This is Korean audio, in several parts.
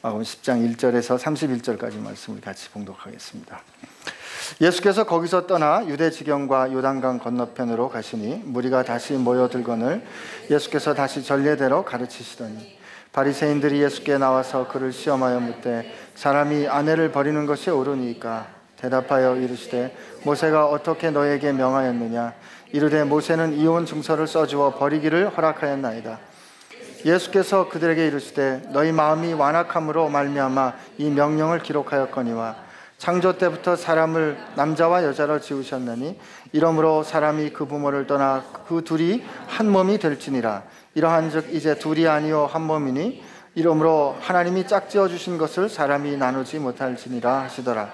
마가복음 10장 1절에서 31절까지 말씀을 같이 봉독하겠습니다. 예수께서 거기서 떠나 유대 지경과 요단강 건너편으로 가시니 무리가 다시 모여들거늘 예수께서 다시 전례대로 가르치시더니 바리새인들이 예수께 나와서 그를 시험하여 묻되 사람이 아내를 버리는 것이 옳으니까? 대답하여 이르시되 모세가 어떻게 너에게 명하였느냐? 이르되 모세는 이혼 증서를 써주어 버리기를 허락하였나이다. 예수께서 그들에게 이르시되 너희 마음이 완악함으로 말미암아 이 명령을 기록하였거니와 창조 때부터 사람을 남자와 여자로 지으셨나니 이러므로 사람이 그 부모를 떠나 그 둘이 한 몸이 될지니라. 이러한즉 이제 둘이 아니요 한 몸이니 이러므로 하나님이 짝지어 주신 것을 사람이 나누지 못할지니라 하시더라.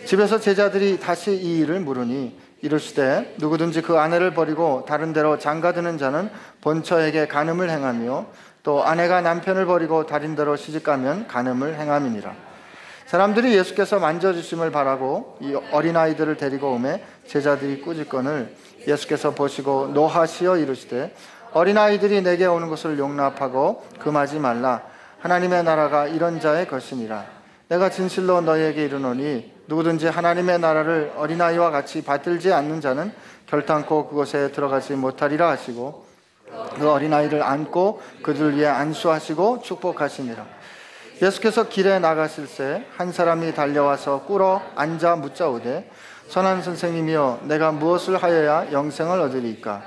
집에서 제자들이 다시 이 일을 물으니 이르시되 누구든지 그 아내를 버리고 다른 데로 장가드는 자는 본처에게 간음을 행하며 또 아내가 남편을 버리고 다른 데로 시집가면 간음을 행함이니라. 사람들이 예수께서 만져주심을 바라고 이 어린아이들을 데리고 오매 제자들이 꾸짖거늘 예수께서 보시고 노하시어 이르시되 어린아이들이 내게 오는 것을 용납하고 금하지 말라. 하나님의 나라가 이런 자의 것이니라. 내가 진실로 너희에게 이르노니 누구든지 하나님의 나라를 어린아이와 같이 받들지 않는 자는 결탄코 그곳에 들어가지 못하리라 하시고 그 어린아이를 안고 그들 위에 안수하시고 축복하시니라. 예수께서 길에 나가실새 한 사람이 달려와서 꿇어 앉아 묻자오되 선한 선생님이여 내가 무엇을 하여야 영생을 얻으리이까?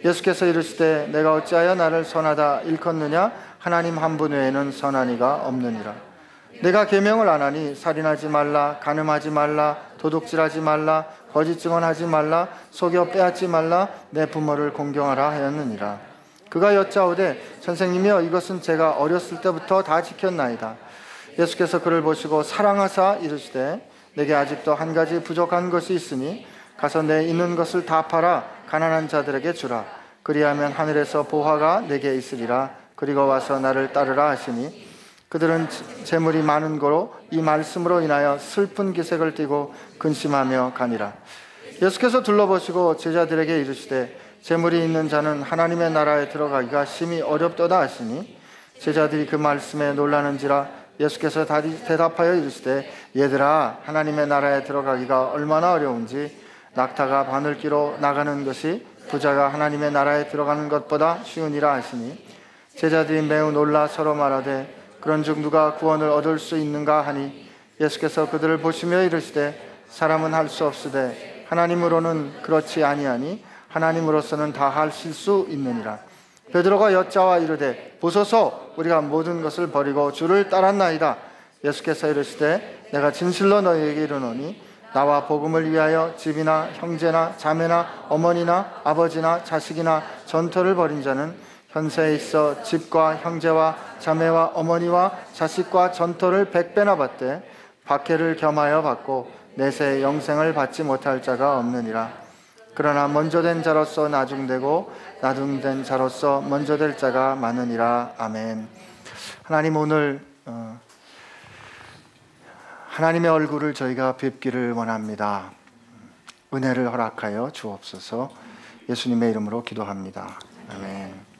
예수께서 이르시되 내가 어찌하여 나를 선하다 일컫느냐? 하나님 한 분 외에는 선한 이가 없느니라. 내가 계명을 안 하니 살인하지 말라, 간음하지 말라, 도둑질하지 말라, 거짓 증언하지 말라, 속여 빼앗지 말라, 내 부모를 공경하라 하였느니라. 그가 여짜오되 선생님이여 이것은 제가 어렸을 때부터 다 지켰나이다. 예수께서 그를 보시고 사랑하사 이르시되 내게 아직도 한 가지 부족한 것이 있으니 가서 내 있는 것을 다 팔아 가난한 자들에게 주라. 그리하면 하늘에서 보화가 내게 있으리라. 그리고 와서 나를 따르라 하시니 그들은 재물이 많은 거로 이 말씀으로 인하여 슬픈 기색을 띠고 근심하며 가니라. 예수께서 둘러보시고 제자들에게 이르시되 재물이 있는 자는 하나님의 나라에 들어가기가 심히 어렵도다 하시니 제자들이 그 말씀에 놀라는지라. 예수께서 대답하여 이르시되 얘들아 하나님의 나라에 들어가기가 얼마나 어려운지 낙타가 바늘기로 나가는 것이 부자가 하나님의 나라에 들어가는 것보다 쉬우니라 하시니 제자들이 매우 놀라 서로 말하되 그런즉 누가 구원을 얻을 수 있는가 하니 예수께서 그들을 보시며 이르시되 사람은 할 수 없으되 하나님으로는 그렇지 아니하니 하나님으로서는 다 하실 수 있느니라. 베드로가 여짜와 이르되 보소서 우리가 모든 것을 버리고 주를 따랐나이다. 예수께서 이르시되 내가 진실로 너희에게 이르노니 나와 복음을 위하여 집이나 형제나 자매나 어머니나 아버지나 자식이나 전토를 벌인 자는 현세에 있어 집과 형제와 자매와 어머니와 자식과 전토를 100배나 받되 박해를 겸하여 받고 내세 영생을 받지 못할 자가 없느니라. 그러나 먼저 된 자로서 나중되고 나중된 자로서 먼저 될 자가 많으니라. 아멘. 하나님 오늘 하나님의 얼굴을 저희가 뵙기를 원합니다. 은혜를 허락하여 주옵소서. 예수님의 이름으로 기도합니다. 아멘.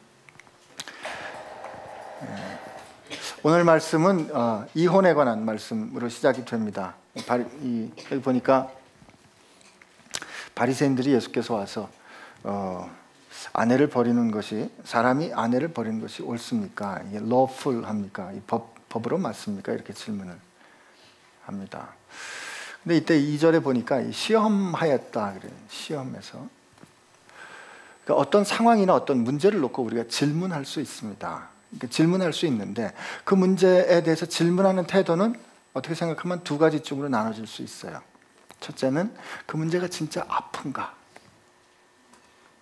오늘 말씀은 이혼에 관한 말씀으로 시작이 됩니다. 여기 보니까 바리새인들이 예수께서 와서 아내를 버리는 것이 사람이 아내를 버리는 것이 옳습니까? 이게 lawful합니까? 이 법으로 맞습니까? 이렇게 질문을 합니다. 근데 이때 2절에 보니까 시험하였다 그래요. 시험에서 그러니까 어떤 상황이나 어떤 문제를 놓고 우리가 질문할 수 있습니다. 그러니까 질문할 수 있는데 그 문제에 대해서 질문하는 태도는 어떻게 생각하면 두 가지 쪽으로 나눠질 수 있어요. 첫째는 그 문제가 진짜 아픈가?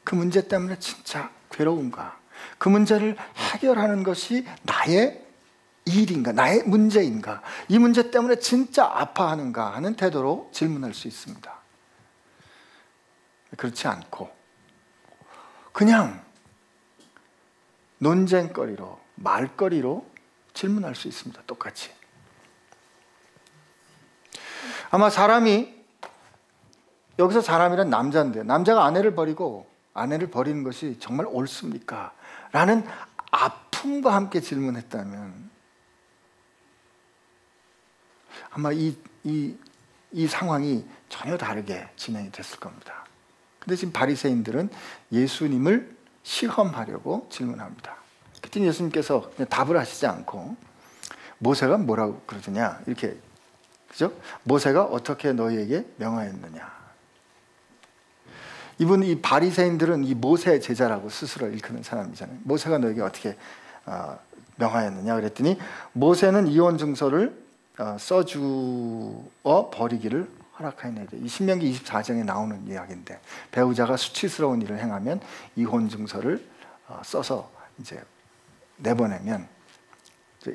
그 문제 때문에 진짜 괴로운가? 그 문제를 해결하는 것이 나의 일인가? 나의 문제인가? 이 문제 때문에 진짜 아파하는가? 하는 태도로 질문할 수 있습니다. 그렇지 않고 그냥 논쟁거리로, 말거리로 질문할 수 있습니다. 똑같이. 아마 사람이, 여기서 사람이란 남자인데 남자가 아내를 버리고 아내를 버리는 것이 정말 옳습니까? 라는 아픔과 함께 질문했다면 아마 이 상황이 전혀 다르게 진행이 됐을 겁니다. 근데 지금 바리새인들은 예수님을 시험하려고 질문합니다. 그때 예수님께서 그냥 답을 하시지 않고 모세가 뭐라고 그러더냐 이렇게, 그죠? 모세가 어떻게 너희에게 명하였느냐. 이분 이 바리새인들은 이 모세 제자라고 스스로 일컫는 사람이잖아요. 모세가 너에게 어떻게 명하였느냐 그랬더니 모세는 이혼 증서를 써주어 버리기를 허락하였네. 이 신명기 24장에 나오는 이야기인데 배우자가 수치스러운 일을 행하면 이혼 증서를 써서 이제 내보내면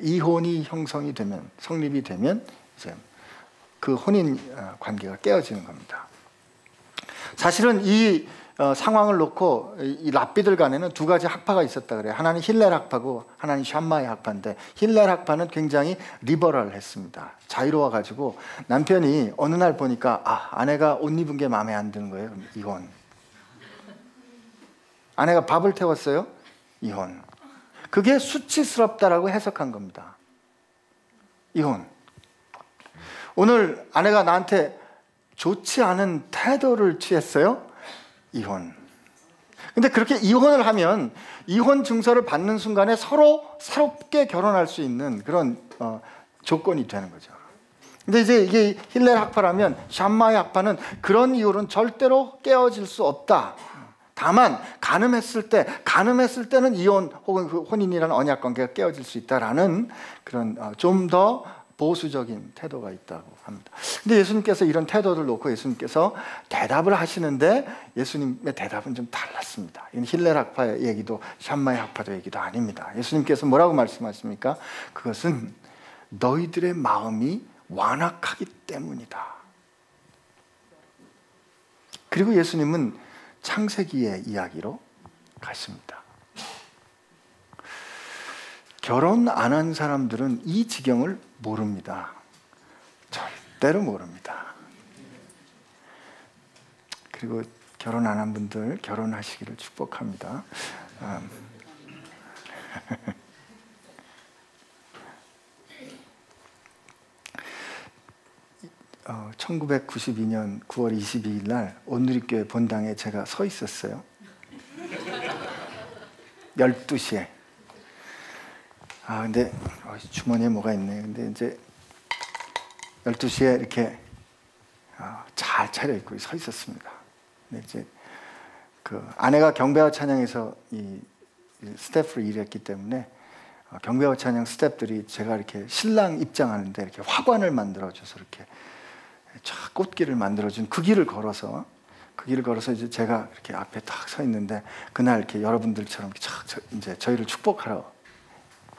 이혼이 형성이 되면 성립이 되면 이제 그 혼인 관계가 깨어지는 겁니다. 사실은 이 상황을 놓고 이 랍비들 간에는 두 가지 학파가 있었다 그래요. 하나는 힐렐 학파고 하나는 샴마이 학파인데 힐렐 학파는 굉장히 리버럴했습니다. 자유로워 가지고 남편이 어느 날 보니까 아내가 옷 입은 게 마음에 안 드는 거예요. 그럼 이혼. 아내가 밥을 태웠어요. 이혼. 그게 수치스럽다라고 해석한 겁니다. 이혼. 오늘 아내가 나한테 좋지 않은 태도를 취했어요. 이혼. 근데 그렇게 이혼을 하면 이혼 증서를 받는 순간에 서로 새롭게 결혼할 수 있는 그런 조건이 되는 거죠. 근데 이제 이게 힐렐 학파라면 샴마이 학파는 그런 이유로는 절대로 깨어질 수 없다. 다만 가늠했을 때는 이혼 혹은 그 혼인이라는 언약 관계가 깨어질 수 있다라는 그런 좀 더 보수적인 태도가 있다고 합니다. 근데 예수님께서 이런 태도를 놓고 예수님께서 대답을 하시는데 예수님의 대답은 좀 달랐습니다. 이건 힐렐 학파의 얘기도 샴마이 학파의 얘기도 아닙니다. 예수님께서 뭐라고 말씀하십니까? 그것은 너희들의 마음이 완악하기 때문이다. 그리고 예수님은 창세기의 이야기로 가십니다. 결혼 안 한 사람들은 이 지경을 모릅니다. 절대로 모릅니다. 그리고 결혼 안 한 분들 결혼하시기를 축복합니다. 1992년 9월 22일 날 온누리교회 본당에 제가 서 있었어요. 12시에. 근데 주머니에 뭐가 있네. 근데 이제 12시에 이렇게 잘 차려입고 서 있었습니다. 근데 이제 그 아내가 경배와 찬양에서 이 스태프로 일했기 때문에 경배와 찬양 스태프들이 제가 이렇게 신랑 입장하는데 이렇게 화관을 만들어줘서 이렇게 쫙 꽃길을 만들어준 그 길을 걸어서 이제 제가 이렇게 앞에 딱 서 있는데 그날 이렇게 여러분들처럼 쫙 이제 저희를 축복하러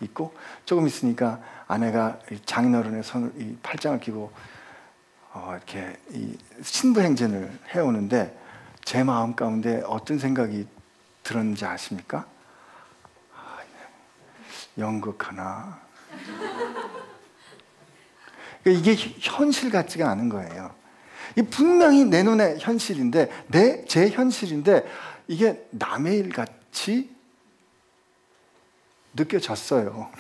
있고 조금 있으니까 아내가 장인어른의 손을 이 팔짱을 끼고 이렇게 이 신부 행진을 해오는데 제 마음 가운데 어떤 생각이 들었는지 아십니까? 연극하나? 이게 현실 같지가 않은 거예요. 분명히 내 눈의 현실인데 제 현실인데 이게 남의 일 같이 느껴졌어요.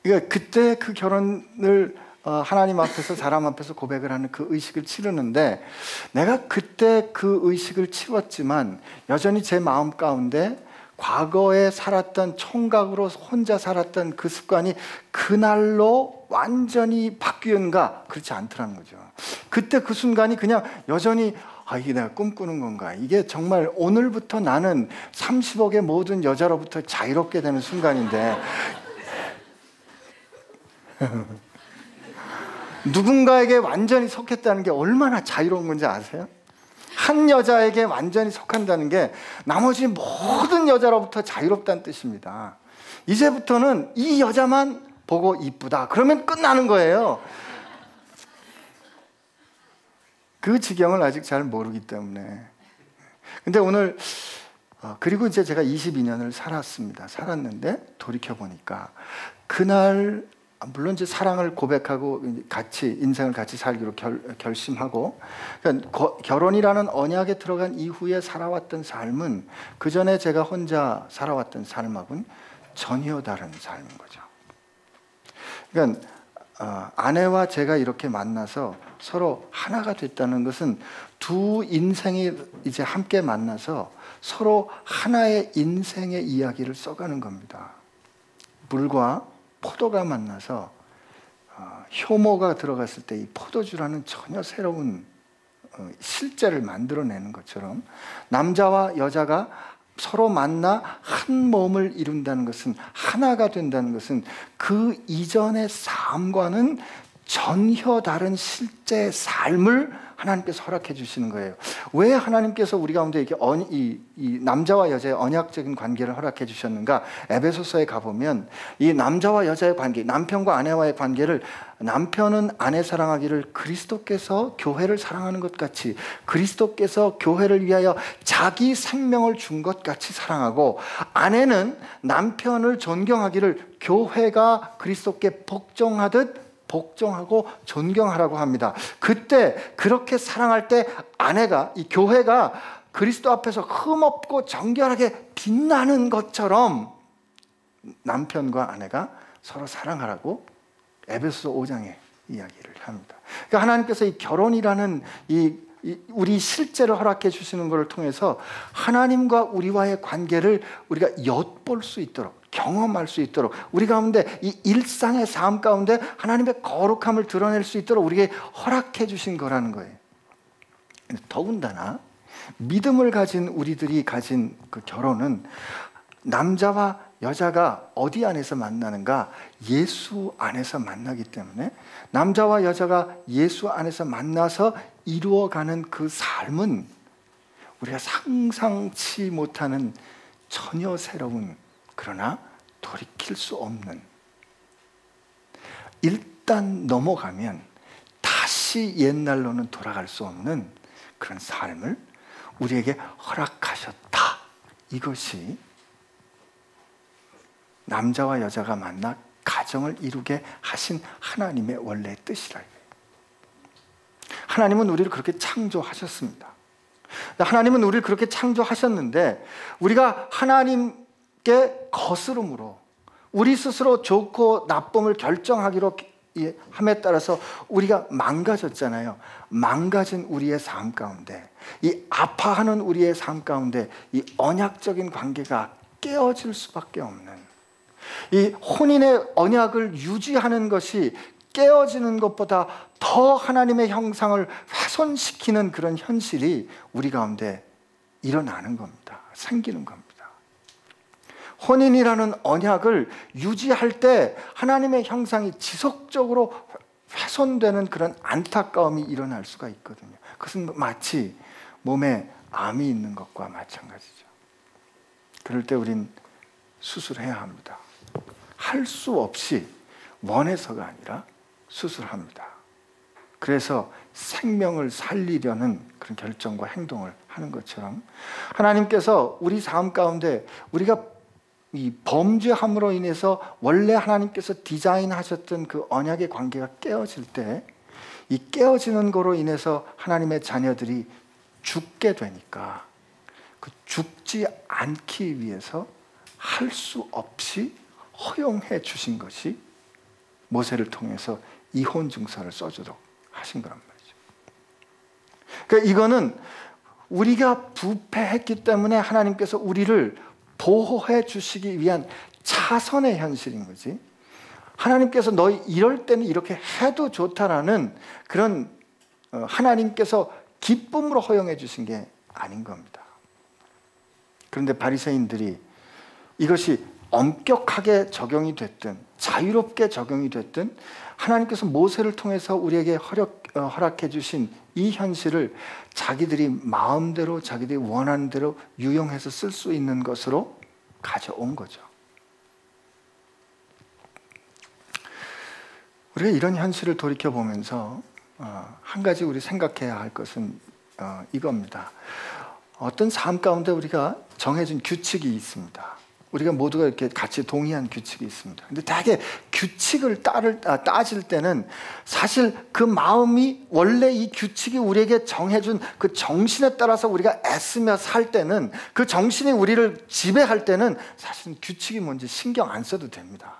그러니까 그때 그 결혼을 하나님 앞에서 사람 앞에서 고백을 하는 그 의식을 치르는데 내가 그때 그 의식을 치렀지만 여전히 제 마음 가운데 과거에 살았던 총각으로 혼자 살았던 그 습관이 그날로 완전히 바뀌었는가? 그렇지 않더라는 거죠. 그때 그 순간이 그냥 여전히 이게 내가 꿈꾸는 건가? 이게 정말 오늘부터 나는 30억의 모든 여자로부터 자유롭게 되는 순간인데 누군가에게 완전히 속했다는 게 얼마나 자유로운 건지 아세요? 한 여자에게 완전히 속한다는 게 나머지 모든 여자로부터 자유롭다는 뜻입니다. 이제부터는 이 여자만 보고 이쁘다. 그러면 끝나는 거예요. 그 지경을 아직 잘 모르기 때문에. 근데 오늘 그리고 이제 제가 22년을 살았는데 돌이켜보니까 그날 물론 이제 사랑을 고백하고 같이 인생을 같이 살기로 결심하고 그러니까 결혼이라는 언약에 들어간 이후에 살아왔던 삶은 그 전에 제가 혼자 살아왔던 삶하고는 전혀 다른 삶인 거죠. 그러니까 아내와 제가 이렇게 만나서 서로 하나가 됐다는 것은 두 인생이 이제 함께 만나서 서로 하나의 인생의 이야기를 써가는 겁니다. 물과 포도가 만나서 효모가 들어갔을 때 이 포도주라는 전혀 새로운 실제를 만들어내는 것처럼 남자와 여자가 서로 만나 한 몸을 이룬다는 것은, 하나가 된다는 것은 그 이전의 삶과는 전혀 다른 실제 삶을 하나님께서 허락해 주시는 거예요. 왜 하나님께서 우리 가운데 이렇게 이 남자와 여자의 언약적인 관계를 허락해 주셨는가? 에베소서에 가보면 이 남자와 여자의 관계, 남편과 아내와의 관계를 남편은 아내 사랑하기를 그리스도께서 교회를 사랑하는 것 같이, 그리스도께서 교회를 위하여 자기 생명을 준 것 같이 사랑하고, 아내는 남편을 존경하기를 교회가 그리스도께 복종하고 존경하라고 합니다. 그때 그렇게 사랑할 때 아내가, 이 교회가 그리스도 앞에서 흠없고 정결하게 빛나는 것처럼 남편과 아내가 서로 사랑하라고 에베소서 5장에 이야기를 합니다. 그러니까 하나님께서 이 결혼이라는 우리 실제를 허락해 주시는 것을 통해서 하나님과 우리와의 관계를 우리가 엿볼 수 있도록, 경험할 수 있도록, 우리 가운데 이 일상의 삶 가운데 하나님의 거룩함을 드러낼 수 있도록 우리에게 허락해 주신 거라는 거예요. 더군다나 믿음을 가진 우리들이 가진 그 결혼은 남자와 여자가 어디 안에서 만나는가? 예수 안에서 만나기 때문에 남자와 여자가 예수 안에서 만나서 이루어가는 그 삶은 우리가 상상치 못하는 전혀 새로운, 그러나 돌이킬 수 없는, 일단 넘어가면 다시 옛날로는 돌아갈 수 없는 그런 삶을 우리에게 허락하셨다. 이것이 남자와 여자가 만나 가정을 이루게 하신 하나님의 원래 뜻이라. 하나님은 우리를 그렇게 창조하셨습니다. 하나님은 우리를 그렇게 창조하셨는데 우리가 하나님께 거스름으로 우리 스스로 좋고 나쁨을 결정하기로 함에 따라서 우리가 망가졌잖아요. 망가진 우리의 삶 가운데, 이 아파하는 우리의 삶 가운데 이 언약적인 관계가 깨어질 수밖에 없는, 이 혼인의 언약을 유지하는 것이 깨어지는 것보다 더 하나님의 형상을 훼손시키는 그런 현실이 우리 가운데 일어나는 겁니다. 생기는 겁니다. 혼인이라는 언약을 유지할 때 하나님의 형상이 지속적으로 훼손되는 그런 안타까움이 일어날 수가 있거든요. 그것은 마치 몸에 암이 있는 것과 마찬가지죠. 그럴 때 우린 수술해야 합니다. 할 수 없이, 원해서가 아니라 수술합니다. 그래서 생명을 살리려는 그런 결정과 행동을 하는 것처럼 하나님께서 우리 삶 가운데 우리가 이 범죄함으로 인해서 원래 하나님께서 디자인하셨던 그 언약의 관계가 깨어질 때, 이 깨어지는 거로 인해서 하나님의 자녀들이 죽게 되니까 그 죽지 않기 위해서 할 수 없이 허용해 주신 것이 모세를 통해서 이혼 증서를 써주도록 하신 거란 말이죠. 그러니까 이거는 우리가 부패했기 때문에 하나님께서 우리를 보호해 주시기 위한 차선의 현실인 거지, 하나님께서 너희 이럴 때는 이렇게 해도 좋다라는 그런 하나님께서 기쁨으로 허용해 주신 게 아닌 겁니다. 그런데 바리새인들이 이것이 엄격하게 적용이 됐든 자유롭게 적용이 됐든 하나님께서 모세를 통해서 우리에게 허락해 주신 이 현실을 자기들이 마음대로, 자기들이 원하는 대로 유용해서 쓸 수 있는 것으로 가져온 거죠. 우리가 이런 현실을 돌이켜보면서 한 가지 우리 생각해야 할 것은 이겁니다. 어떤 삶 가운데 우리가 정해진 규칙이 있습니다. 우리가 모두가 이렇게 같이 동의한 규칙이 있습니다. 근데 대개 규칙을 따질 때는 사실 그 마음이, 원래 이 규칙이 우리에게 정해준 그 정신에 따라서 우리가 애쓰며 살 때는, 그 정신이 우리를 지배할 때는 사실은 규칙이 뭔지 신경 안 써도 됩니다.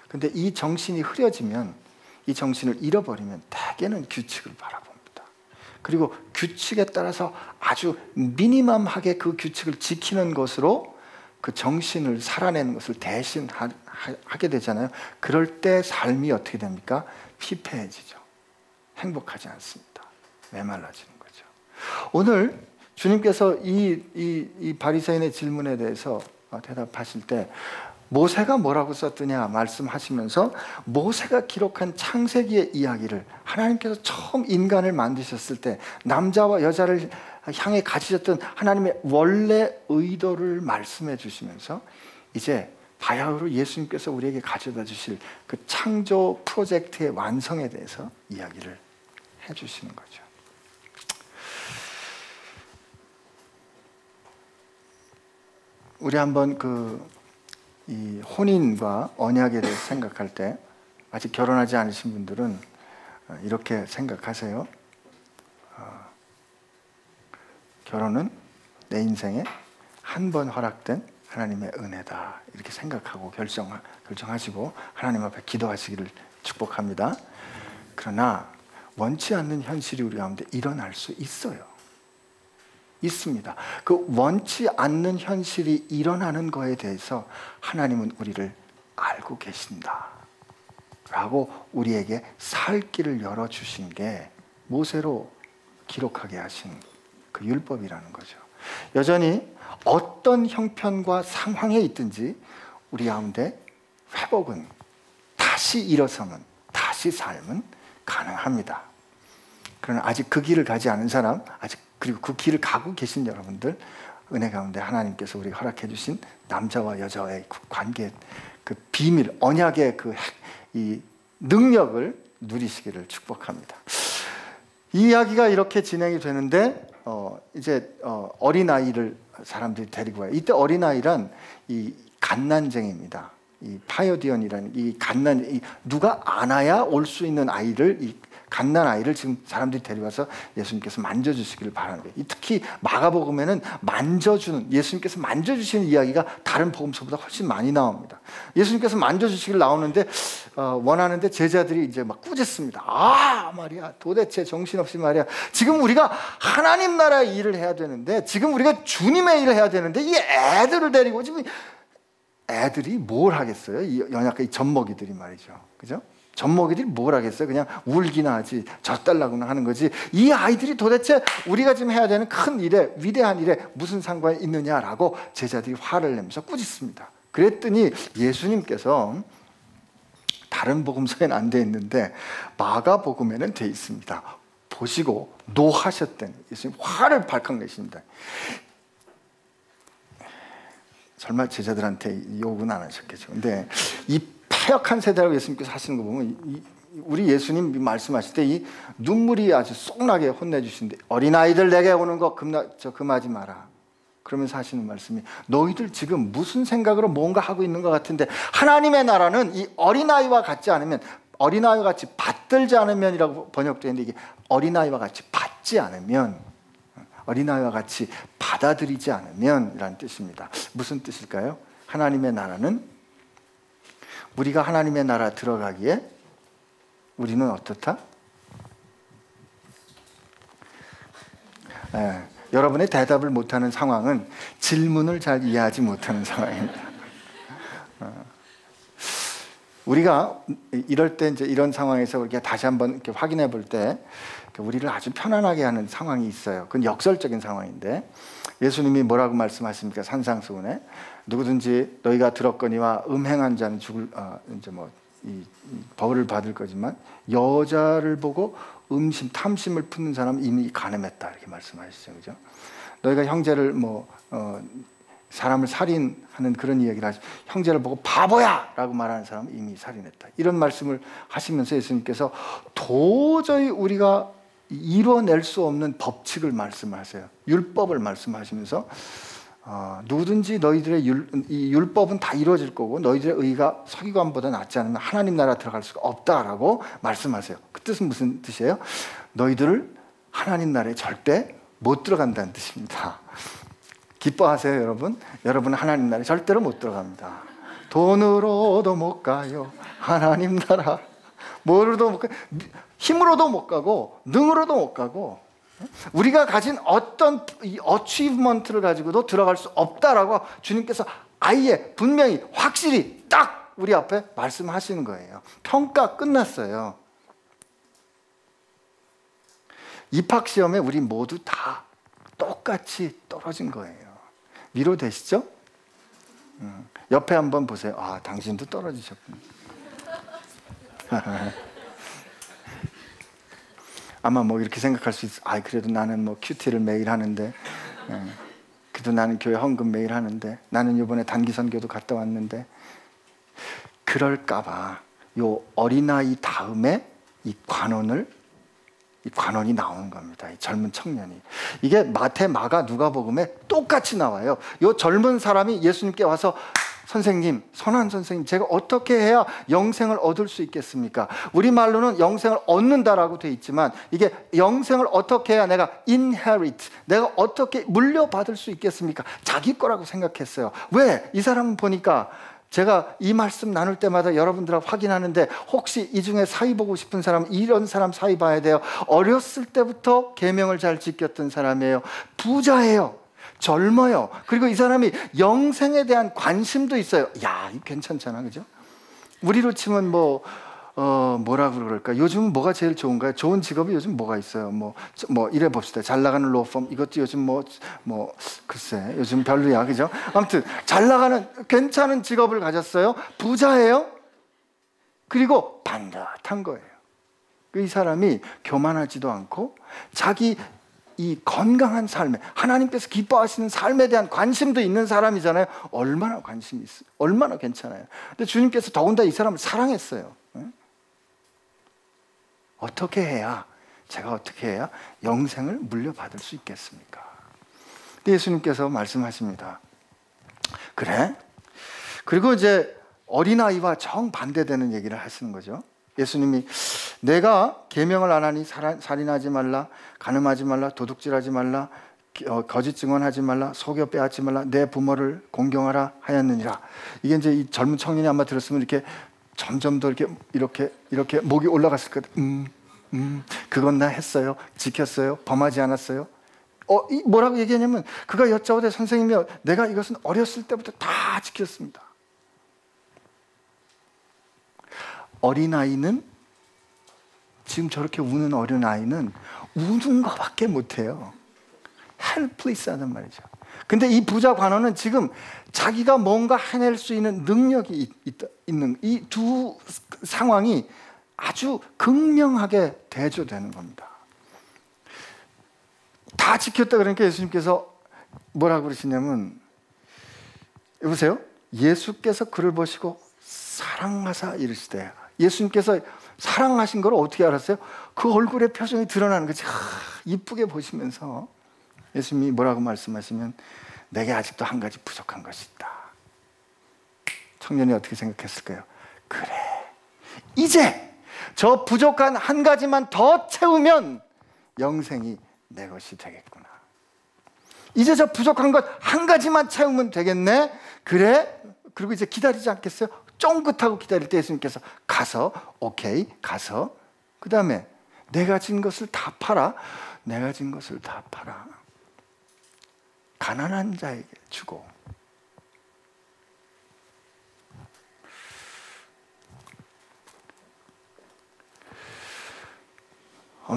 근데 이 정신이 흐려지면 이 정신을 잃어버리면 대개는 규칙을 바라봅니다. 그리고 규칙에 따라서 아주 미니멈하게 그 규칙을 지키는 것으로 그 정신을 살아내는 것을 대신 하게 되잖아요. 그럴 때 삶이 어떻게 됩니까? 피폐해지죠. 행복하지 않습니다. 메말라지는 거죠. 오늘 주님께서 이 바리새인의 질문에 대해서 대답하실 때 모세가 뭐라고 썼더냐 말씀하시면서 모세가 기록한 창세기의 이야기를 하나님께서 처음 인간을 만드셨을 때 남자와 여자를 향해 가지셨던 하나님의 원래 의도를 말씀해 주시면서 이제 바야흐로 예수님께서 우리에게 가져다 주실 그 창조 프로젝트의 완성에 대해서 이야기를 해 주시는 거죠. 우리 한번 이 혼인과 언약에 대해서 생각할 때 아직 결혼하지 않으신 분들은 이렇게 생각하세요. 결혼은 내 인생에 한 번 허락된 하나님의 은혜다, 이렇게 생각하고 결정하시고 하나님 앞에 기도하시기를 축복합니다. 그러나 원치 않는 현실이 우리 가운데 일어날 수 있어요. 있습니다. 그 원치 않는 현실이 일어나는 거에 대해서 하나님은 우리를 알고 계신다 라고 우리에게 살 길을 열어주신 게 모세로 기록하게 하신 그 율법이라는 거죠. 여전히 어떤 형편과 상황에 있든지 우리 가운데 회복은, 다시 일어서면, 다시 삶은 가능합니다. 그러나 아직 그 길을 가지 않은 사람, 그리고 그 길을 가고 계신 여러분들, 은혜 가운데 하나님께서 우리가 허락해 주신 남자와 여자와의 관계, 그 비밀, 언약의 이 능력을 누리시기를 축복합니다. 이 이야기가 이렇게 진행이 되는데 이제 어린아이를 사람들이 데리고 와요. 이때 어린아이란 이 갓난쟁이입니다. 이 파이어디언이라는 이 누가 안아야 올 수 있는 아이를, 이 갓난 아이를 지금 사람들이 데려와서 예수님께서 만져주시기를 바라는 거예요. 특히 마가복음에는 예수님께서 만져주시는 이야기가 다른 복음서보다 훨씬 많이 나옵니다. 예수님께서 만져주시기를 원하는데 제자들이 이제 막 꾸짖습니다. 말이야, 도대체 정신없이 말이야. 지금 우리가 하나님 나라의 일을 해야 되는데, 지금 우리가 주님의 일을 해야 되는데 이 애들을 데리고, 지금 애들이 뭘 하겠어요? 이 연약한 이 젖먹이들이 말이죠. 그죠? 젖먹이들이 뭘 하겠어요? 그냥 울기나 하지, 젖달라고나 하는 거지. 이 아이들이 도대체 우리가 지금 해야 되는 큰 일에, 위대한 일에 무슨 상관이 있느냐라고 제자들이 화를 내면서 꾸짖습니다. 그랬더니 예수님께서, 다른 복음서에는 안 돼 있는데 마가복음에는 돼 있습니다. 보시고 노하셨다는, 예수님 화를 발칵 내십니다. 설마 제자들한테 욕은 안 하셨겠죠. 근데 이 폐역한 세대라고 예수님께서 하시는 거 보면, 우리 예수님 말씀하실 때 이 눈물이 아주 쏙나게 혼내주시는데, 어린아이들 내게 오는 거 금하지 마라. 그러면서 하시는 말씀이, 너희들 지금 무슨 생각으로 뭔가 하고 있는 것 같은데, 하나님의 나라는 이 어린아이와 같지 않으면, 어린아이와 같이 받들지 않으면이라고 번역되어 있는데, 이게 어린아이와 같이 받지 않으면, 어린아이와 같이 받아들이지 않으면 이라는 뜻입니다. 무슨 뜻일까요? 하나님의 나라는, 우리가 하나님의 나라 들어가기에 우리는 어떻다? 여러분의 대답을 못하는 상황은 질문을 잘 이해하지 못하는 상황입니다. 우리가 이럴 때, 이제 이런 상황에서 우리가 다시 한번 이렇게 확인해 볼 때 우리를 아주 편안하게 하는 상황이 있어요. 그건 역설적인 상황인데, 예수님이 뭐라고 말씀하십니까? 산상수훈에 누구든지 너희가 들었거니와 음행한 자는 이제 이 벌을 받을 거지만 여자를 보고 탐심을 품는 사람은 이미 간음했다, 이렇게 말씀하시죠, 그죠? 너희가 형제를 사람을 살인하는 그런 이야기를 하시죠. 형제를 보고 바보야라고 말하는 사람은 이미 살인했다, 이런 말씀을 하시면서 예수님께서 도저히 우리가 이뤄낼 수 없는 법칙을 말씀하세요. 율법을 말씀하시면서 누구든지 너희들의 이 율법은 다 이루어질 거고 너희들의 의가 서기관보다 낫지 않으면 하나님 나라 들어갈 수가 없다라고 말씀하세요. 그 뜻은 무슨 뜻이에요? 너희들을 하나님 나라에 절대 못 들어간다는 뜻입니다. 기뻐하세요, 여러분. 여러분은 하나님 나라에 절대로 못 들어갑니다. 돈으로도 못 가요, 하나님 나라. 뭐로도 못 가, 힘으로도 못 가고 능으로도 못 가고 우리가 가진 어떤 이 어치브먼트를 가지고도 들어갈 수 없다라고 주님께서 아예 분명히 확실히 딱 우리 앞에 말씀하시는 거예요. 평가 끝났어요. 입학시험에 우리 모두 다 똑같이 떨어진 거예요. 위로되시죠? 옆에 한번 보세요. 아, 당신도 떨어지셨군요. 아마 뭐 이렇게 생각할 수 있어. 아, 그래도 나는 뭐 큐티를 매일 하는데, 그래도 나는 교회 헌금 매일 하는데, 나는 이번에 단기 선교도 갔다 왔는데, 그럴까봐 요 어린아이 다음에 이 관원이 나오는 겁니다. 이 젊은 청년이. 이게 마태, 마가, 누가복음에 똑같이 나와요. 이 젊은 사람이 예수님께 와서 선생님, 선한 선생님, 제가 어떻게 해야 영생을 얻을 수 있겠습니까? 우리말로는 영생을 얻는다라고 돼 있지만 이게 영생을 어떻게 해야 내가 inherit, 내가 어떻게 물려받을 수 있겠습니까? 자기 거라고 생각했어요. 왜? 이 사람은 보니까 제가 이 말씀 나눌 때마다 여러분들하고 확인하는데 혹시 이 중에 사위 보고 싶은 사람, 이런 사람 사위 봐야 돼요. 어렸을 때부터 계명을 잘 지켰던 사람이에요. 부자예요. 젊어요. 그리고 이 사람이 영생에 대한 관심도 있어요. 야, 이거 괜찮잖아, 그죠? 우리로 치면 뭐라 그럴까? 요즘 뭐가 제일 좋은가요? 좋은 직업이 요즘 뭐가 있어요? 뭐 이래 봅시다. 잘 나가는 로펌, 이것도 요즘 글쎄, 요즘 별로야, 그죠? 아무튼 잘 나가는 괜찮은 직업을 가졌어요. 부자예요. 그리고 반듯한 거예요. 이 사람이 교만하지도 않고 자기 이 건강한 삶에 하나님께서 기뻐하시는 삶에 대한 관심도 있는 사람이잖아요. 얼마나 관심이 있어요. 얼마나 괜찮아요. 근데 주님께서 더군다나 이 사람을 사랑했어요. 제가 어떻게 해야 영생을 물려받을 수 있겠습니까? 근데 예수님께서 말씀하십니다. 그래? 그리고 이제 어린아이와 정반대되는 얘기를 하시는 거죠. 예수님이 내가 계명을 안 하니 살인하지 말라, 간음하지 말라, 도둑질하지 말라, 거짓 증언하지 말라, 속여 빼앗지 말라, 내 부모를 공경하라 하였느니라. 이게 이제 이 젊은 청년이 아마 들었으면 이렇게 점점 더 이렇게 목이 올라갔을 거예요. 그건 나 했어요. 지켰어요. 범하지 않았어요. 뭐라고 얘기하냐면 그가 여짜오되 선생님이여 내가 이것은 어렸을 때부터 다 지켰습니다. 어린아이는 지금 저렇게 우는 어린아이는 우는 것밖에 못해요. helpless 하단 말이죠. 근데 이 부자 관원은 지금 자기가 뭔가 해낼 수 있는 능력이 있는 이 두 상황이 아주 극명하게 대조되는 겁니다. 다 지켰다 그러니까 예수님께서 뭐라고 그러시냐면 여보세요? 예수께서 그를 보시고 사랑하사 이르시되 예수님께서 사랑하신 걸 어떻게 알았어요? 그 얼굴에 표정이 드러나는 거지. 이쁘게 보시면서 예수님이 뭐라고 말씀하시면 내게 아직도 한 가지 부족한 것이 있다. 청년이 어떻게 생각했을까요? 그래, 이제 저 부족한 한 가지만 더 채우면 영생이 내 것이 되겠구나. 이제 저 부족한 것 한 가지만 채우면 되겠네. 그래? 그리고 이제 기다리지 않겠어요? 쫑긋하고 기다릴 때 예수님께서 가서 오케이 가서 그 다음에 내가 진 것을 다 팔아. 내가 진 것을 다 팔아. 가난한 자에게 주고.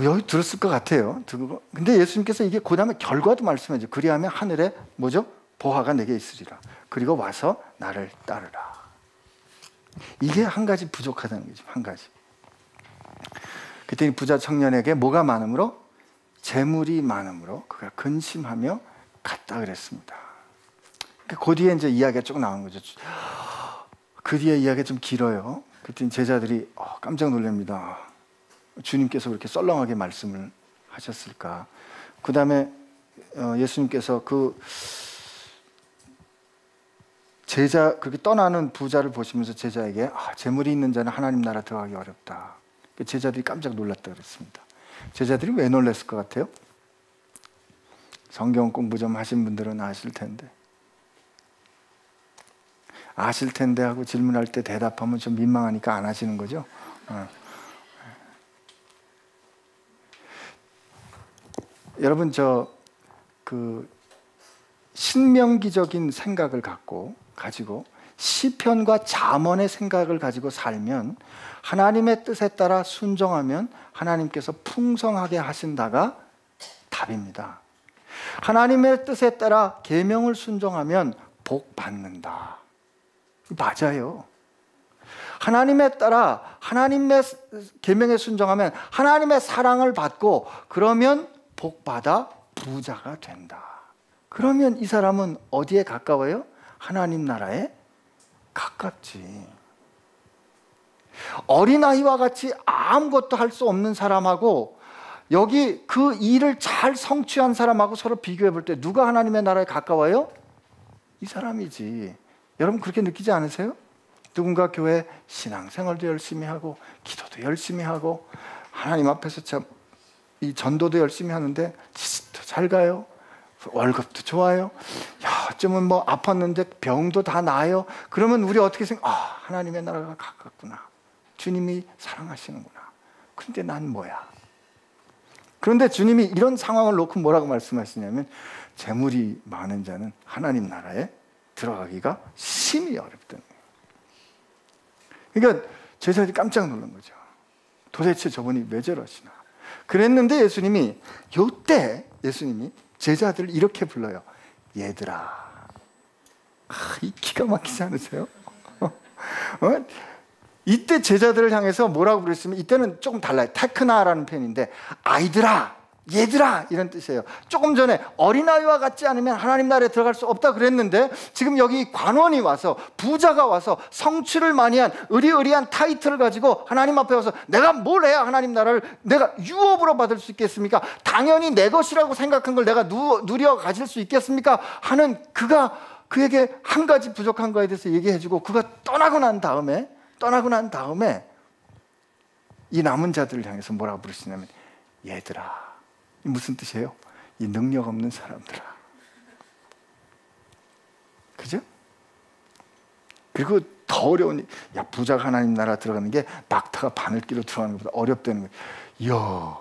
여기 들었을 것 같아요. 근데 예수님께서 이게 그 다음에 결과도 말씀해줘. 그리하면 하늘에 뭐죠? 보화가 내게 있으리라. 그리고 와서 나를 따르라. 이게 한 가지 부족하다는 거죠. 한 가지. 그때 부자 청년에게 뭐가 많음으로? 재물이 많음으로 그가 근심하며 갔다 그랬습니다. 그 뒤에 이제 이야기가 쭉 나온 거죠. 그 뒤에 이야기가 좀 길어요. 그때 제자들이 깜짝 놀랍니다. 주님께서 그렇게 썰렁하게 말씀을 하셨을까? 그 다음에 예수님께서 그렇게 떠나는 부자를 보시면서 제자에게 재물이 있는 자는 하나님 나라 들어가기 어렵다. 제자들이 깜짝 놀랐다 그랬습니다. 제자들이 왜 놀랐을 것 같아요? 성경 공부 좀 하신 분들은 아실 텐데 하고 질문할 때 대답하면 좀 민망하니까 안 하시는 거죠. 여러분 그 신명기적인 생각을 가지고 시편과 잠언의 생각을 가지고 살면, 하나님의 뜻에 따라 순종하면 하나님께서 풍성하게 하신다가 답입니다. 하나님의 뜻에 따라 계명을 순종하면 복 받는다. 맞아요. 하나님에 따라 하나님의 계명에 순종하면 하나님의 사랑을 받고, 그러면 복 받아 부자가 된다. 그러면 이 사람은 어디에 가까워요? 하나님 나라에 가깝지. 어린아이와 같이 아무것도 할 수 없는 사람하고 여기 그 일을 잘 성취한 사람하고 서로 비교해 볼 때 누가 하나님의 나라에 가까워요? 이 사람이지. 여러분 그렇게 느끼지 않으세요? 누군가 교회 신앙생활도 열심히 하고 기도도 열심히 하고 하나님 앞에서 참 이 전도도 열심히 하는데 시집도 잘 가요. 월급도 좋아요. 야, 어쩌면 뭐 아팠는데 병도 다 나아요. 그러면 우리 어떻게 하나님의 나라가 가깝구나. 주님이 사랑하시는구나. 근데 난 뭐야? 그런데 주님이 이런 상황을 놓고 뭐라고 말씀하시냐면, 재물이 많은 자는 하나님 나라에 들어가기가 심히 어렵다는 거예요. 그러니까 제자들이 깜짝 놀란 거죠. 도대체 저분이 왜 저러시나. 그랬는데 예수님이 제자들을 이렇게 불러요. 얘들아. 이 기가 막히지 않으세요? 이때 제자들을 향해서 뭐라고 그랬으면, 이때는 조금 달라요. 테크나라는 표현인데, 아이들아, 얘들아 이런 뜻이에요. 조금 전에 어린아이와 같지 않으면 하나님 나라에 들어갈 수 없다 그랬는데, 지금 여기 관원이 와서, 부자가 와서 성취를 많이 한 의리의리한 타이틀을 가지고 하나님 앞에 와서 내가 뭘 해야 하나님 나라를 내가 유업으로 받을 수 있겠습니까? 당연히 내 것이라고 생각한 걸 내가 누려 가질 수 있겠습니까? 하는 그에게 한 가지 부족한 거에 대해서 얘기해주고, 그가 떠나고 난 다음에 이 남은 자들을 향해서 뭐라고 부르시냐면, 얘들아. 무슨 뜻이에요? 이 능력 없는 사람들아. 그죠? 그리고 더 어려운, 부자가 하나님 나라 들어가는 게 낙타가 바늘기로 들어가는 것보다 어렵다는 거예요. 이야,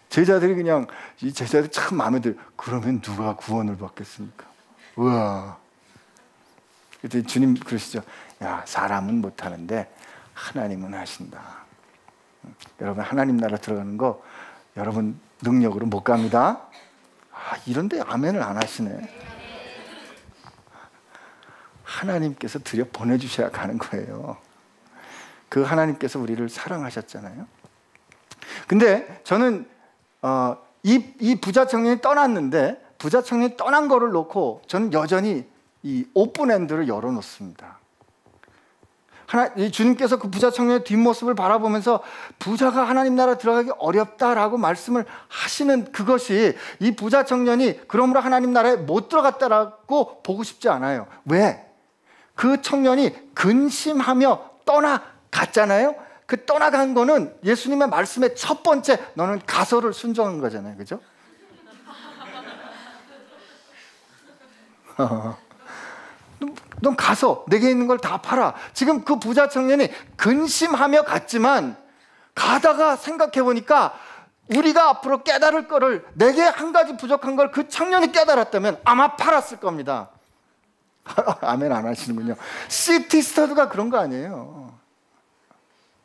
제자들이 그냥, 이 제자들이 참 마음에 들어요. 그러면 누가 구원을 받겠습니까? 우와. 그때 주님 그러시죠. 사람은 못하는데 하나님은 하신다. 여러분 하나님 나라 들어가는 거 여러분 능력으로 못 갑니다. 이런데 아멘을 안 하시네. 하나님께서 들여 보내주셔야 가는 거예요. 그 하나님께서 우리를 사랑하셨잖아요. 근데 저는 이 부자 청년이 떠났는데, 부자 청년이 떠난 거를 놓고 저는 여전히 이 오픈엔드를 열어놓습니다. 주님께서 그 부자 청년의 뒷모습을 바라보면서 부자가 하나님 나라 들어가기 어렵다라고 말씀을 하시는 그것이, 이 부자 청년이 그러므로 하나님 나라에 못 들어갔다라고 보고 싶지 않아요. 왜? 그 청년이 근심하며 떠나갔잖아요. 그 떠나간 거는 예수님의 말씀의 첫 번째, 너는 가서를 순종한 거잖아요. 그죠? 넌 가서 내게 있는 걸 다 팔아. 지금 그 부자 청년이 근심하며 갔지만, 가다가 생각해 보니까 우리가 앞으로 깨달을 거를, 내게 한 가지 부족한 걸 그 청년이 깨달았다면 아마 팔았을 겁니다. 아멘 안 하시는군요. 시티 스타드가 그런 거 아니에요.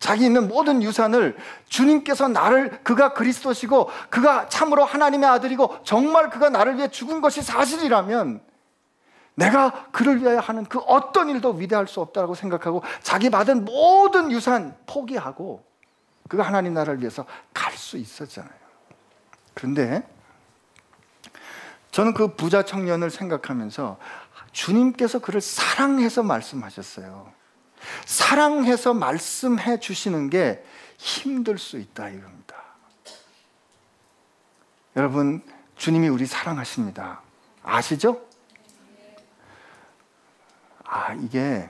자기 있는 모든 유산을, 주님께서 그가 그리스도시고 그가 참으로 하나님의 아들이고 정말 그가 나를 위해 죽은 것이 사실이라면, 내가 그를 위하여 하는 그 어떤 일도 위대할 수 없다고 생각하고 자기 받은 모든 유산 포기하고 그가 하나님 나라를 위해서 갈 수 있었잖아요. 그런데 저는 그 부자 청년을 생각하면서 주님께서 그를 사랑해서 말씀하셨어요. 사랑해서 말씀해 주시는 게 힘들 수 있다 이겁니다. 여러분, 주님이 우리 사랑하십니다. 아시죠? 이게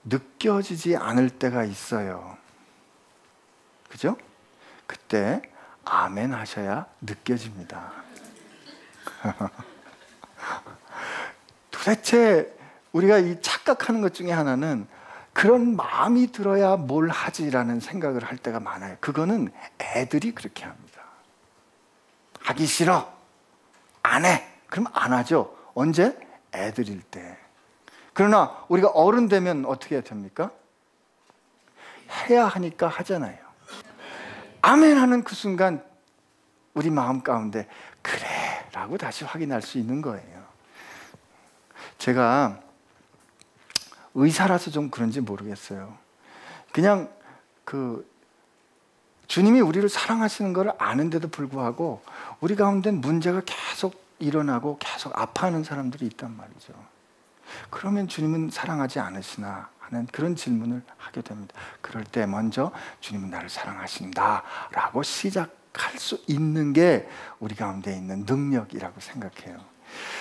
느껴지지 않을 때가 있어요. 그죠? 그때 아멘 하셔야 느껴집니다. 도대체 우리가 이 착각하는 것 중에 하나는, 그런 마음이 들어야 뭘 하지라는 생각을 할 때가 많아요. 그거는 애들이 그렇게 합니다. 하기 싫어, 안 해. 그럼 안 하죠. 언제? 애들일 때. 그러나 우리가 어른 되면 어떻게 해야 됩니까? 해야 하니까 하잖아요. 아멘 하는 그 순간 우리 마음 가운데 그래 라고 다시 확인할 수 있는 거예요. 제가 의사라서 좀 그런지 모르겠어요. 그냥 주님이 우리를 사랑하시는 걸 아는데도 불구하고 우리 가운데는 문제가 계속 일어나고 계속 아파하는 사람들이 있단 말이죠. 그러면 주님은 사랑하지 않으시나 하는 그런 질문을 하게 됩니다. 그럴 때 먼저 주님은 나를 사랑하신다 라고 시작할 수 있는 게 우리 가운데 있는 능력이라고 생각해요.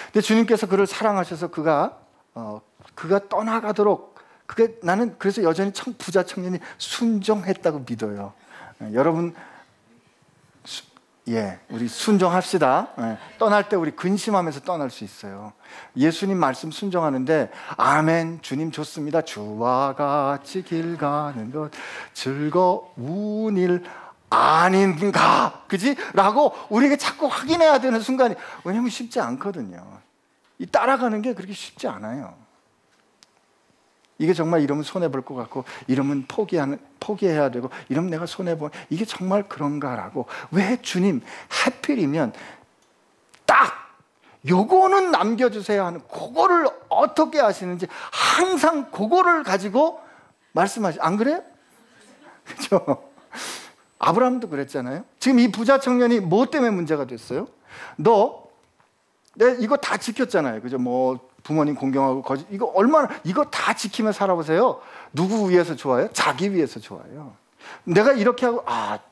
근데 주님께서 그를 사랑하셔서 그가 떠나가도록, 나는 그래서 여전히 부자 청년이 순종했다고 믿어요. 여러분, 우리 순종합시다. 떠날 때 우리 근심하면서 떠날 수 있어요. 예수님 말씀 순종하는데 아멘, 주님 좋습니다. 주와 같이 길 가는 것 즐거운 일 아닌가, 그지? 라고 우리에게 자꾸 확인해야 되는 순간이, 왜냐면 쉽지 않거든요. 이 따라가는 게 그렇게 쉽지 않아요. 이게 정말 이러면 손해볼 것 같고, 이러면 포기해야 되고, 이러면 내가 손해볼, 이게 정말 그런가라고. 왜 주님 하필이면 딱 요거는 남겨주세요 하는, 그거를 어떻게 하시는지 항상 그거를 가지고 안 그래요? 그렇죠? 아브라함도 그랬잖아요. 지금 이 부자 청년이 뭐 때문에 문제가 됐어요? 내 이거 다 지켰잖아요. 그죠? 뭐 부모님 공경하고 거짓, 이거 다 지키며 살아보세요. 누구 위해서 좋아요? 자기 위해서 좋아요. 내가 이렇게 하고,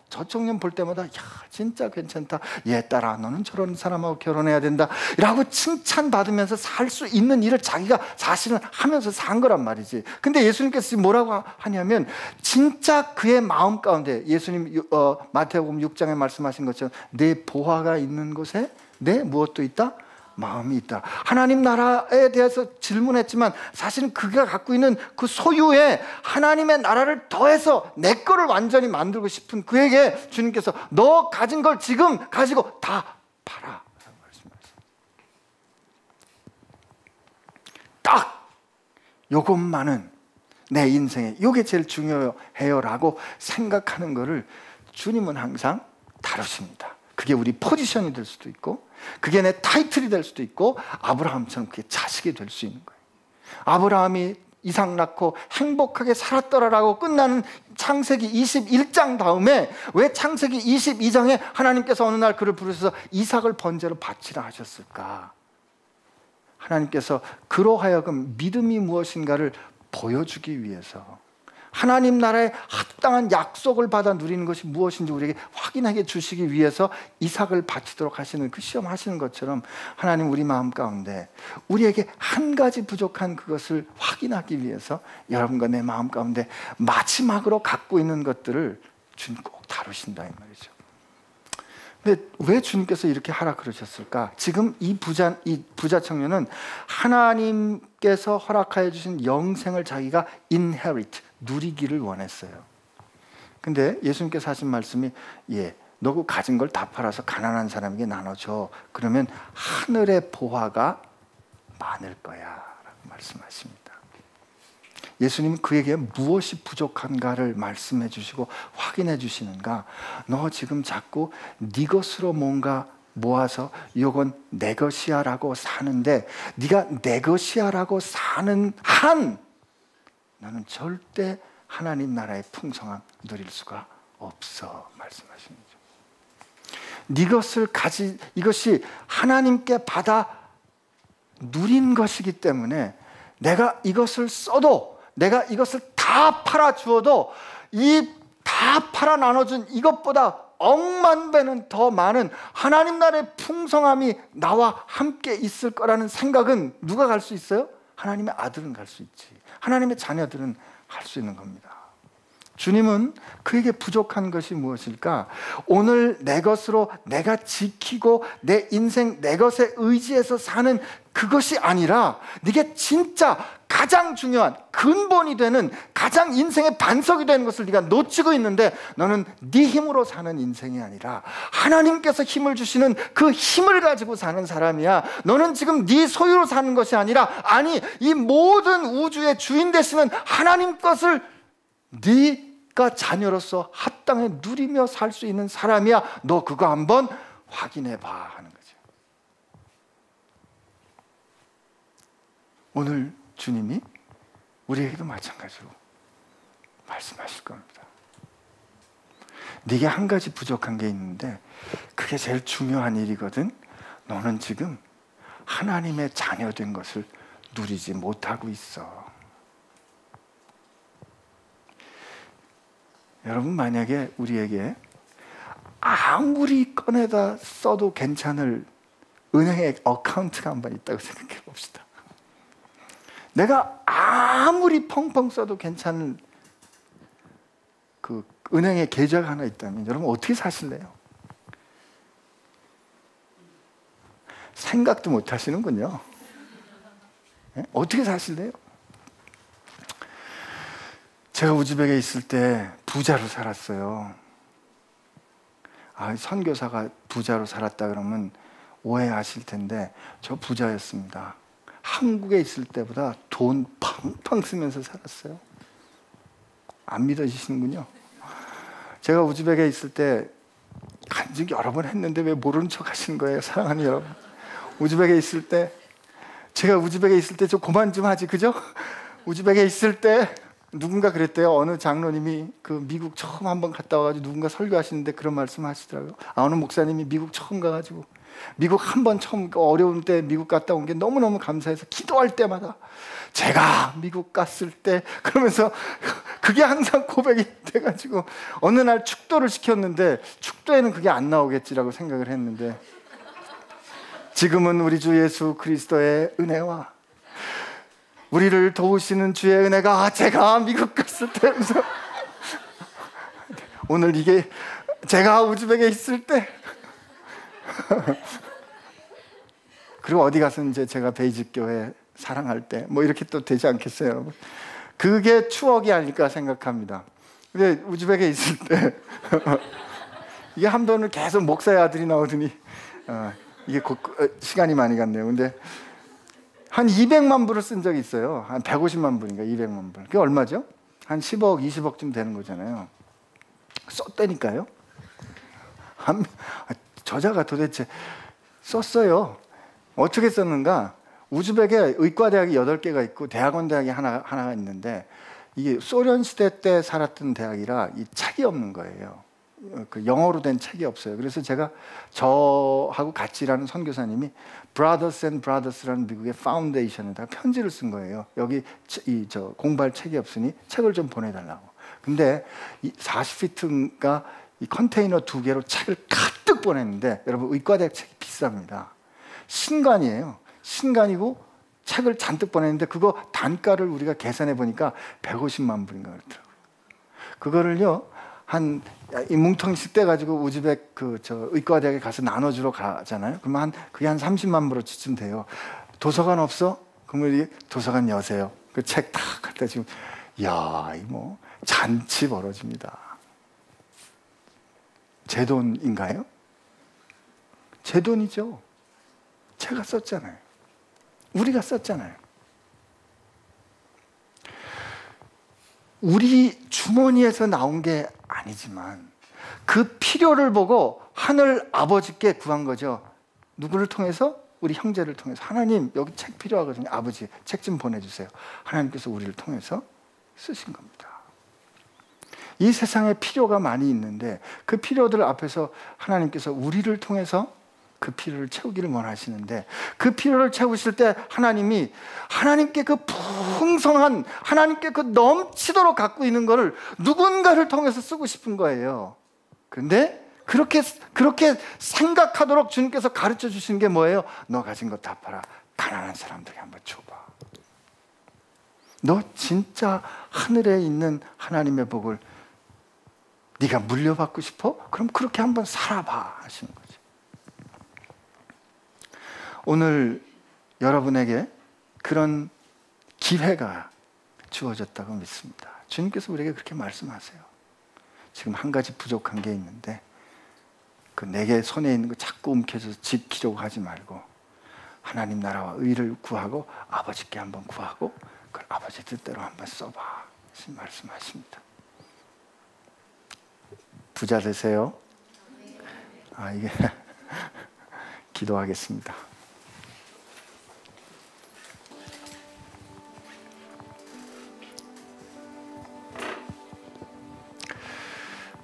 저 청년 볼 때마다, 야, 진짜 괜찮다. 얘 따라 너는 저런 사람하고 결혼해야 된다. 라고 칭찬받으면서 살 수 있는 일을 자기가 자신을 하면서 산 거란 말이지. 근데 예수님께서 지금 뭐라고 하냐면, 진짜 그의 마음 가운데, 예수님 마태복음 6장에 말씀하신 것처럼, 내 보화가 있는 곳에 내 무엇도 있다? 마음이 있다. 하나님 나라에 대해서 질문했지만 사실은 그가 갖고 있는 그 소유에 하나님의 나라를 더해서 내 거를 완전히 만들고 싶은 그에게 주님께서 너 가진 걸 지금 가지고 다 팔아 라고 말씀하셨어요. 딱 요것만은 내 인생에 요게 제일 중요해요 라고 생각하는 거를 주님은 항상 다루십니다. 그게 우리 포지션이 될 수도 있고, 그게 내 타이틀이 될 수도 있고, 아브라함처럼 그게 자식이 될 수 있는 거예요. 아브라함이 이삭 낳고 행복하게 살았더라라고 끝나는 창세기 21장 다음에 왜 창세기 22장에 하나님께서 어느 날 그를 부르셔서 이삭을 번제로 바치라 하셨을까? 하나님께서 그로 하여금 믿음이 무엇인가를 보여주기 위해서, 하나님 나라의 합당한 약속을 받아 누리는 것이 무엇인지 우리에게 확인하게 주시기 위해서 이삭을 바치도록 하시는 그 시험 하시는 것처럼, 하나님 우리 마음 가운데 우리에게 한 가지 부족한 그것을 확인하기 위해서 여러분과 내 마음 가운데 마지막으로 갖고 있는 것들을 주님 꼭 다루신다 이 말이죠. 근데 왜 주님께서 이렇게 하라 그러셨을까? 지금 이 부자 청년은 하나님께서 허락하여 주신 영생을 자기가 inherit, 누리기를 원했어요. 근데 예수님께서 하신 말씀이, 너 그 가진 걸 다 팔아서 가난한 사람에게 나눠줘. 그러면 하늘의 보화가 많을 거야 라고 말씀하십니다. 예수님은 그에게 무엇이 부족한가를 말씀해 주시고 확인해 주시는가? 너 지금 자꾸 네 것으로 뭔가 모아서 이건 내 것이야 라고 사는데, 네가 내 것이야 라고 사는 한 나는 절대 하나님 나라의 풍성함 누릴 수가 없어 말씀하시는 거죠. 네 것을 이것이 하나님께 받아 누린 것이기 때문에 내가 이것을 써도, 내가 이것을 다 팔아 주어도 이 다 팔아 나눠준 이것보다 억만 배는 더 많은 하나님 나라의 풍성함이 나와 함께 있을 거라는 생각은 누가 갈 수 있어요? 하나님의 아들은 갈 수 있지. 하나님의 자녀들은 할 수 있는 겁니다. 주님은 그에게 부족한 것이 무엇일까? 오늘 내 것으로 내가 지키고 내 인생 내 것에 의지해서 사는 그것이 아니라 네게 진짜 가장 중요한 근본이 되는 가장 인생의 반석이 되는 것을 네가 놓치고 있는데, 너는 네 힘으로 사는 인생이 아니라 하나님께서 힘을 주시는 그 힘을 가지고 사는 사람이야. 너는 지금 네 소유로 사는 것이 아니라, 아니, 이 모든 우주의 주인 되시는 하나님 것을 네가 자녀로서 합당히 누리며 살 수 있는 사람이야. 너 그거 한번 확인해 봐 하는 거죠. 오늘 주님이 우리에게도 마찬가지로 말씀하실 겁니다. 네게 한 가지 부족한 게 있는데 그게 제일 중요한 일이거든. 너는 지금 하나님의 자녀된 것을 누리지 못하고 있어. 여러분, 만약에 우리에게 아무리 꺼내다 써도 괜찮을 은행에 어카운트가 한 번 있다고 생각해 봅시다. 내가 아무리 펑펑 써도 괜찮은 그 은행에 계좌가 하나 있다면 여러분 어떻게 사실래요? 생각도 못 하시는군요. 네? 어떻게 사실래요? 제가 우즈벡에 있을 때 부자로 살았어요. 선교사가 부자로 살았다 그러면 오해하실 텐데 저 부자였습니다. 한국에 있을 때보다 돈 팡팡 쓰면서 살았어요. 안 믿어지시는군요. 제가 우즈벡에 있을 때 간증 여러 번 했는데 왜 모르는 척 하시는 거예요, 사랑하는 여러분. 우즈벡에 있을 때, 제가 우즈벡에 있을 때 좀 그만 좀 하지, 그죠? 우즈벡에 있을 때 누군가 그랬대요. 어느 장로님이 그 미국 처음 한번 갔다 와가지고 누군가 설교하시는데 그런 말씀 하시더라고요. 어느 목사님이 미국 처음 가가지고 미국 한 번 처음 어려운 때 미국 갔다 온 게 너무너무 감사해서 기도할 때마다 제가 미국 갔을 때 그러면서 그게 항상 고백이 돼가지고 어느 날 축도를 시켰는데 축도에는 그게 안 나오겠지라고 생각을 했는데, 지금은 우리 주 예수 그리스도의 은혜와 우리를 도우시는 주의 은혜가 제가 미국 갔을 때 오늘 이게 제가 우즈벡에 있을 때 그리고 어디 가서 이제 제가 베이직 교회 사랑할 때 뭐 이렇게 또 되지 않겠어요, 여러분? 그게 추억이 아닐까 생각합니다. 근데 우즈벡에 있을 때 이게 한번을 계속 목사의 아들이 나오더니 이게 시간이 많이 갔네요. 근데 한 200만 불을 쓴 적이 있어요. 한 150만 불인가 200만 불. 그게 얼마죠? 한 10억, 20억쯤 되는 거잖아요. 썼다니까요. 저자가 도대체 썼어요. 어떻게 썼는가? 우즈벡에 의과대학이 8개가 있고 대학원 대학이 하나가 있는데, 이게 소련 시대 때 살았던 대학이라 이 책이 없는 거예요. 그 영어로 된 책이 없어요. 그래서 제가 저하고 같이 일하는 선교사님이 Brothers and Brothers라는 미국의 파운데이션에다가 편지를 쓴 거예요. 여기 저 공부할 책이 없으니 책을 좀 보내달라고. 근데 40피트인가 이 컨테이너 2개로 책을 가득 보냈는데, 여러분 의과대학 책이 비쌉니다. 신간이에요. 신간이고 책을 잔뜩 보냈는데 그거 단가를 우리가 계산해 보니까 150만 불인가 그렇더라고요. 그거를요 한 이 뭉텅이씩 떼가지고 우즈벡 의과대학에 가서 나눠주러 가잖아요. 그러면 그게 한 30만 불로 치면 돼요. 도서관 없어? 그러면 도서관 여세요. 그 책 다 갖다 주면, 이야, 이 뭐 잔치 벌어집니다. 제 돈인가요? 제 돈이죠. 제가 썼잖아요. 우리가 썼잖아요. 우리 주머니에서 나온 게 아니지만 그 필요를 보고 하늘 아버지께 구한 거죠. 누구를 통해서? 우리 형제를 통해서. 하나님, 여기 책 필요하거든요. 아버지, 책 좀 보내주세요. 하나님께서 우리를 통해서 쓰신 겁니다. 이 세상에 필요가 많이 있는데 그 필요들 앞에서 하나님께서 우리를 통해서 그 필요를 채우기를 원하시는데, 그 필요를 채우실 때 하나님께 그 풍성한, 하나님께 그 넘치도록 갖고 있는 거를 누군가를 통해서 쓰고 싶은 거예요. 그런데 그렇게 생각하도록 주님께서 가르쳐 주신 게 뭐예요? 너 가진 거 다 팔아. 가난한 사람들에게 한번 줘봐. 너 진짜 하늘에 있는 하나님의 복을 네가 물려받고 싶어? 그럼 그렇게 한번 살아봐 하시는 거죠. 오늘 여러분에게 그런 기회가 주어졌다고 믿습니다. 주님께서 우리에게 그렇게 말씀하세요. 지금 한 가지 부족한 게 있는데 그 내게 손에 있는 거 자꾸 움켜져서 지키려고 하지 말고 하나님 나라와 의를 구하고 아버지께 한번 구하고 그걸 아버지 뜻대로 한번 써봐 하신 말씀하십니다. 부자 되세요. 이게 기도하겠습니다.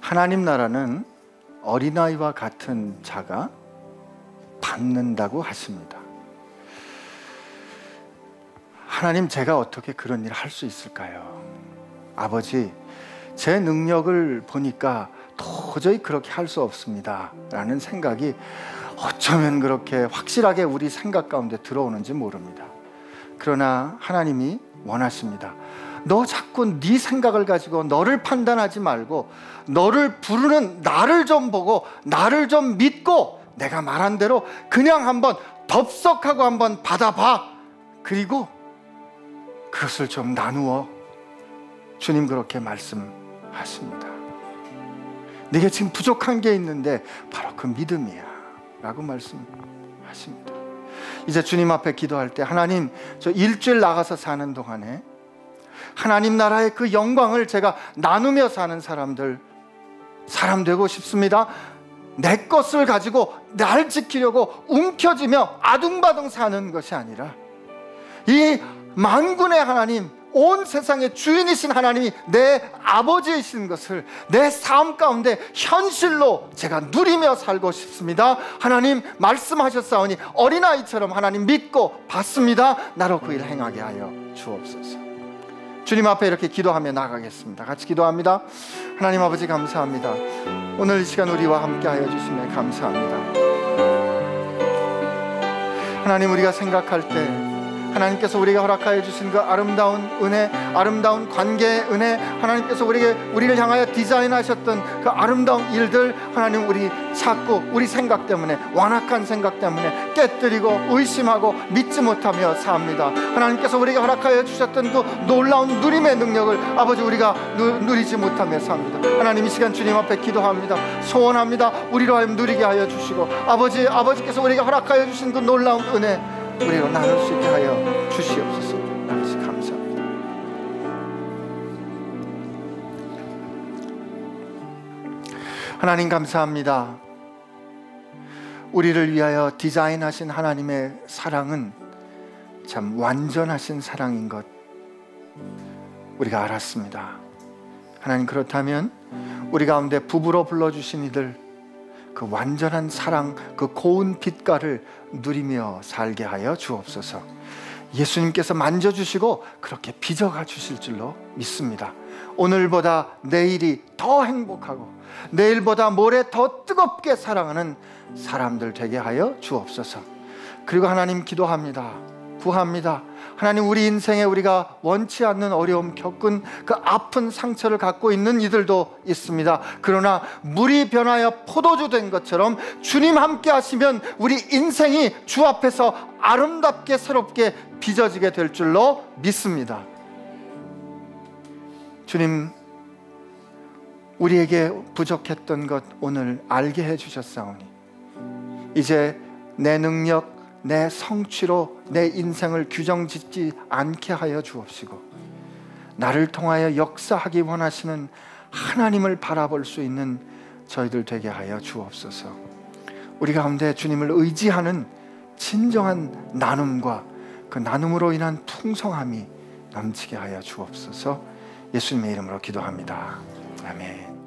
하나님 나라는 어린아이와 같은 자가 받는다고 하십니다. 하나님, 제가 어떻게 그런 일을 할 수 있을까요? 아버지, 제 능력을 보니까 도저히 그렇게 할 수 없습니다 라는 생각이 어쩌면 그렇게 확실하게 우리 생각 가운데 들어오는지 모릅니다. 그러나 하나님이 원하십니다. 너 자꾸 네 생각을 가지고 너를 판단하지 말고 너를 부르는 나를 좀 보고 나를 좀 믿고 내가 말한 대로 그냥 한번 덥석하고 한번 받아봐. 그리고 그것을 좀 나누어. 주님 그렇게 말씀하십니다. 네게 지금 부족한 게 있는데 바로 그 믿음이야 라고 말씀하십니다. 이제 주님 앞에 기도할 때 하나님, 저 일주일 나가서 사는 동안에 하나님 나라의 그 영광을 제가 나누며 사는 사람 되고 싶습니다. 내 것을 가지고 날 지키려고 움켜쥐며 아둥바둥 사는 것이 아니라 이 만군의 하나님, 온 세상의 주인이신 하나님이 내 아버지이신 것을 내 삶 가운데 현실로 제가 누리며 살고 싶습니다. 하나님 말씀하셨사오니 어린아이처럼 하나님 믿고 받습니다. 나로 그 일 행하게 하여 주옵소서. 주님 앞에 이렇게 기도하며 나가겠습니다. 같이 기도합니다. 하나님 아버지 감사합니다. 오늘 이 시간 우리와 함께 하여 주시며 감사합니다. 하나님, 우리가 생각할 때 하나님께서 우리가 허락하여 주신 그 아름다운 은혜, 아름다운 관계의 은혜, 하나님께서 우리를 향하여 디자인하셨던 그 아름다운 일들, 하나님 우리 자꾸 우리 생각 때문에, 완악한 생각 때문에 깨뜨리고 의심하고 믿지 못하며 삽니다. 하나님께서 우리가 허락하여 주셨던 그 놀라운 누림의 능력을 아버지 우리가 누리지 못하며 삽니다. 하나님, 이 시간 주님 앞에 기도합니다. 소원합니다. 우리로 하여금 누리게 하여 주시고 아버지께서 우리가 허락하여 주신 그 놀라운 은혜 우리로 나눌 수 있게 하여 주시옵소서. 아버지 감사합니다. 하나님 감사합니다. 우리를 위하여 디자인하신 하나님의 사랑은 참 완전하신 사랑인 것 우리가 알았습니다. 하나님, 그렇다면 우리 가운데 부부로 불러주신 이들 그 완전한 사랑, 그 고운 빛깔을 누리며 살게 하여 주옵소서. 예수님께서 만져주시고 그렇게 빚어가 주실 줄로 믿습니다. 오늘보다 내일이 더 행복하고 내일보다 모레 더 뜨겁게 사랑하는 사람들 되게 하여 주옵소서. 그리고 하나님 기도합니다. 구합니다. 하나님, 우리 인생에 우리가 원치 않는 어려움 겪은 그 아픈 상처를 갖고 있는 이들도 있습니다. 그러나 물이 변하여 포도주 된 것처럼 주님 함께 하시면 우리 인생이 주 앞에서 아름답게 새롭게 빚어지게 될 줄로 믿습니다. 주님, 우리에게 부족했던 것 오늘 알게 해주셨사오니 이제 내 능력, 내 성취로 내 인생을 규정짓지 않게 하여 주옵시고 나를 통하여 역사하기 원하시는 하나님을 바라볼 수 있는 저희들 되게 하여 주옵소서. 우리 가운데 주님을 의지하는 진정한 나눔과 그 나눔으로 인한 풍성함이 넘치게 하여 주옵소서. 예수님의 이름으로 기도합니다. 아멘.